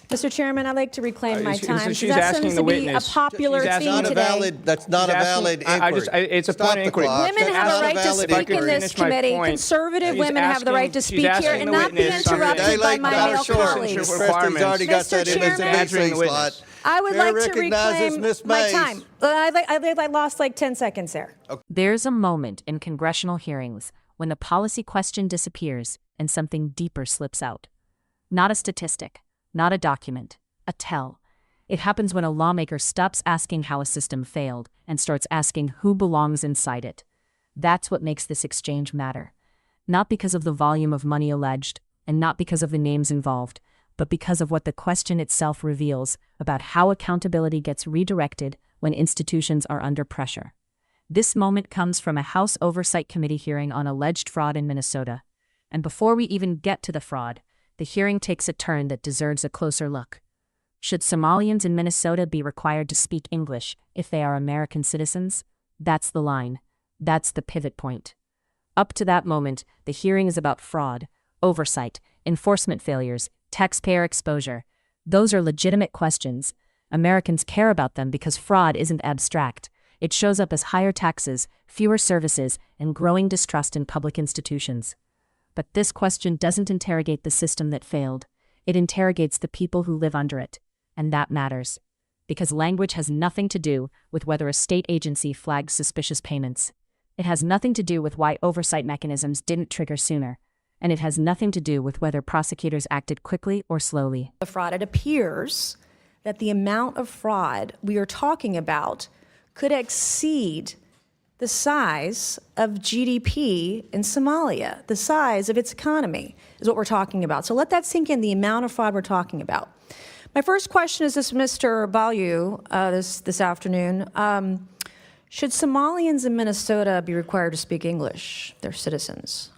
Mr. Chairman, I'd like to reclaim my time. She's that asking seems the to be witness. a popular theme today. That's not a valid inquiry. It's a point of inquiry. Women have a right to speak in this committee. Conservative women have the right to speak here and not be interrupted by my male colleagues. Mr. Chairman, I would like to reclaim my time. I lost like 10 seconds there. Okay. There's a moment in congressional hearings when the policy question disappears and something deeper slips out. Not a statistic, not a document, a tell. It happens when a lawmaker stops asking how a system failed and starts asking who belongs inside it. That's what makes this exchange matter. Not because of the volume of money alleged, and not because of the names involved, but because of what the question itself reveals about how accountability gets redirected when institutions are under pressure. This moment comes from a House Oversight Committee hearing on alleged fraud in Minnesota. And before we even get to the fraud, the hearing takes a turn that deserves a closer look. Should Somalians in Minnesota be required to speak English if they are American citizens? That's the line. That's the pivot point. Up to that moment, the hearing is about fraud, oversight, enforcement failures, taxpayer exposure. Those are legitimate questions. Americans care about them because fraud isn't abstract. It shows up as higher taxes, fewer services, and growing distrust in public institutions. But this question doesn't interrogate the system that failed. It interrogates the people who live under it. And that matters. Because language has nothing to do with whether a state agency flags suspicious payments. It has nothing to do with why oversight mechanisms didn't trigger sooner. And it has nothing to do with whether prosecutors acted quickly or slowly. The fraud, it appears that the amount of fraud we are talking about could exceed the size of GDP in Somalia. The size of its economy is what we're talking about. So let that sink in, the amount of fraud we're talking about. My first question is this, Mr. Balyu, this afternoon. Should Somalians in Minnesota be required to speak English, their citizens?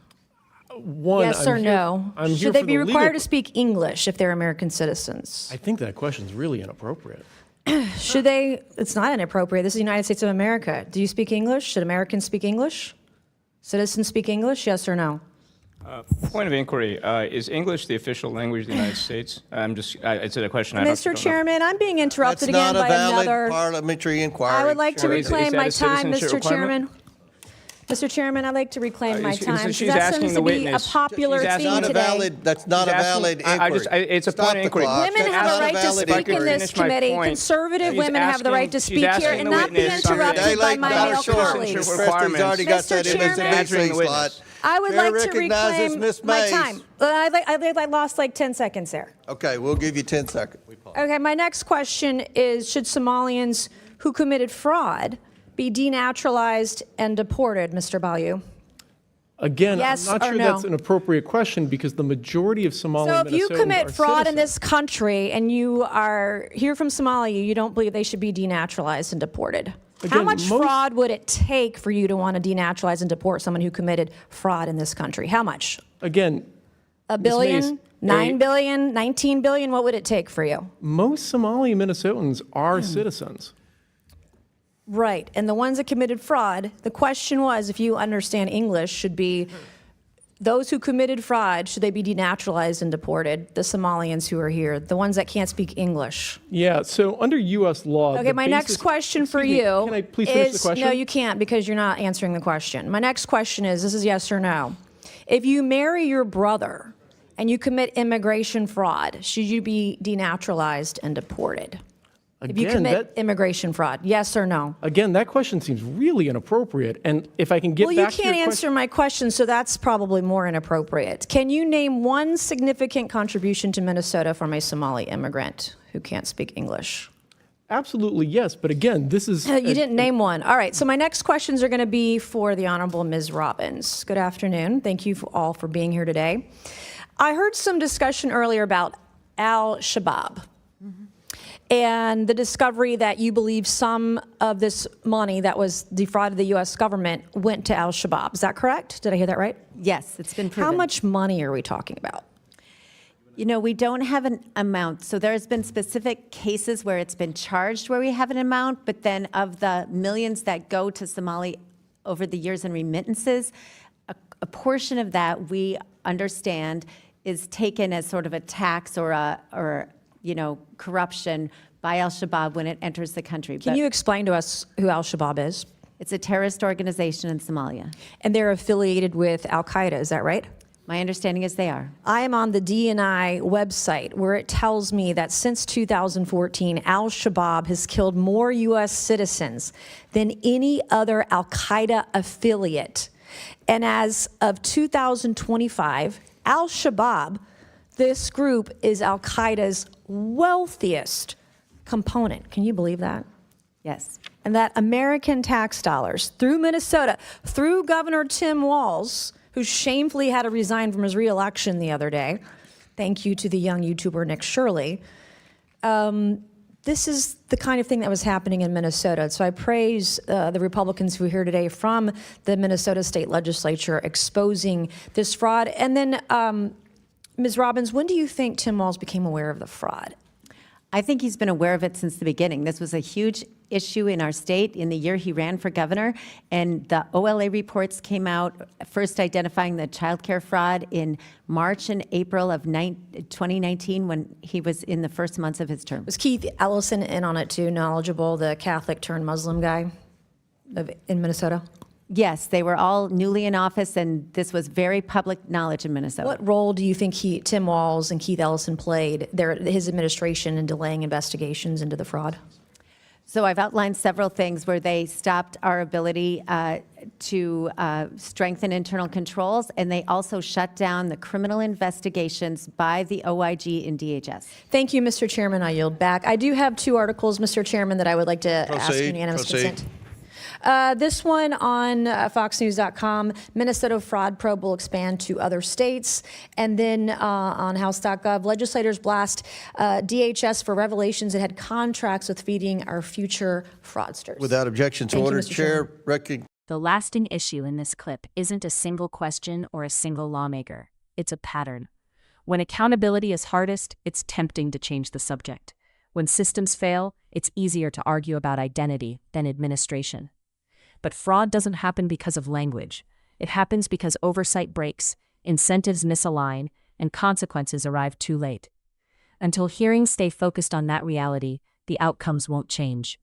Yes or no? Should they be required to speak English if they're American citizens? I think that question is really inappropriate. Should they? It's not inappropriate. This is the United States of America. Do you speak English? Should Americans speak English? Citizens speak English? Yes or no? Point of inquiry: is English the official language of the United States? It's a question. Mr. Chairman, I'm being interrupted again by another. That's not a valid parliamentary inquiry. I would like to reclaim my time, Mr. Chairman. Mr. Chairman, I'd like to reclaim my time. She's that asking seems the to be witness. a popular theme today. That's not a valid inquiry. It's a point of inquiry. Women have a right to speak in this committee. Conservative women have the right to speak here and not be interrupted by my male colleagues. Mr. Chairman, I would like to reclaim my time. I lost like 10 seconds there. Okay, we'll give you 10 seconds. Okay, my next question is, should Somalians who committed fraud be denaturalized and deported, Mr. Balyu? Again, yes I'm not sure that's an appropriate question because the majority of Somali Minnesotans are citizens. So if you commit fraud in this country and you are here from Somalia, you don't believe they should be denaturalized and deported? Again, how much fraud would it take for you to want to denaturalize and deport someone who committed fraud in this country? How much? Again, $1 billion, $9 billion, $19 billion? What would it take for you? Most Somali Minnesotans are citizens. Right, and the ones that committed fraud, the question was, if you understand English, should be those who committed fraud, should they be denaturalized and deported? The Somalians who are here, the ones that can't speak English. Yeah, so under U.S. law... Okay, my next question for you can I please finish the question? No, you can't because you're not answering the question. My next question is, this is yes or no. If you marry your brother and you commit immigration fraud, should you be denaturalized and deported? Again, if you commit immigration fraud, yes or no? Again, that question seems really inappropriate. And if I can get back to your question... Well, you can't answer my question, so that's probably more inappropriate. Can you name one significant contribution to Minnesota from a Somali immigrant who can't speak English? Absolutely, yes. But again, this is... You didn't name one. All right, so my next questions are going to be for the Honorable Ms. Robbins. Good afternoon. Thank you all for being here today. I heard some discussion earlier about al-Shabaab. And the discovery that you believe some of this money that was defrauded the U.S. government went to al-Shabaab. Is that correct? Did I hear that right? Yes, it's been proven. How much money are we talking about? You know, we don't have an amount. So there's been specific cases where it's been charged where we have an amount, but then of the millions that go to Somali over the years in remittances, a portion of that we understand is taken as sort of a tax or corruption by al-Shabaab when it enters the country. Can you explain to us who al-Shabaab is? It's a terrorist organization in Somalia. And they're affiliated with al-Qaeda, is that right? My understanding is they are. I am on the DNI website where it tells me that since 2014, al-Shabaab has killed more U.S. citizens than any other al-Qaeda affiliate. And as of 2025, al-Shabaab, this group, is al-Qaeda's wealthiest component. Can you believe that? Yes. And that American tax dollars through Minnesota, through Governor Tim Walz, who shamefully had to resign from his reelection the other day. Thank you to the young YouTuber Nick Shirley. This is the kind of thing that was happening in Minnesota. So I praise the Republicans who are here today from the Minnesota State Legislature exposing this fraud. And then, Ms. Robbins, when do you think Tim Walz became aware of the fraud? I think he's been aware of it since the beginning. This was a huge issue in our state in the year he ran for governor, and the OLA reports came out, first identifying the child care fraud in March and April of 2019 when he was in the first months of his term. Was Keith Ellison in on it too, knowledgeable, the Catholic turned Muslim guy in Minnesota? Yes, they were all newly in office, and this was very public knowledge in Minnesota. What role do you think Tim Walz and Keith Ellison played, his administration, in delaying investigations into the fraud? So I've outlined several things where they stopped our ability to strengthen internal controls, and they also shut down the criminal investigations by the OIG and DHS. Thank you, Mr. Chairman. I yield back. I do have two articles, Mr. Chairman, that I would like to ask unanimous consent. This one on foxnews.com, Minnesota fraud probe will expand to other states. And then on house.gov, legislators blast DHS for revelations it had contracts with feeding our future fraudsters. Without objection to Thank you, order, Mr. Chair, The lasting issue in this clip isn't a single question or a single lawmaker. It's a pattern. When accountability is hardest, it's tempting to change the subject. When systems fail, it's easier to argue about identity than administration. But fraud doesn't happen because of language. It happens because oversight breaks, incentives misalign, and consequences arrive too late. Until hearings stay focused on that reality, the outcomes won't change.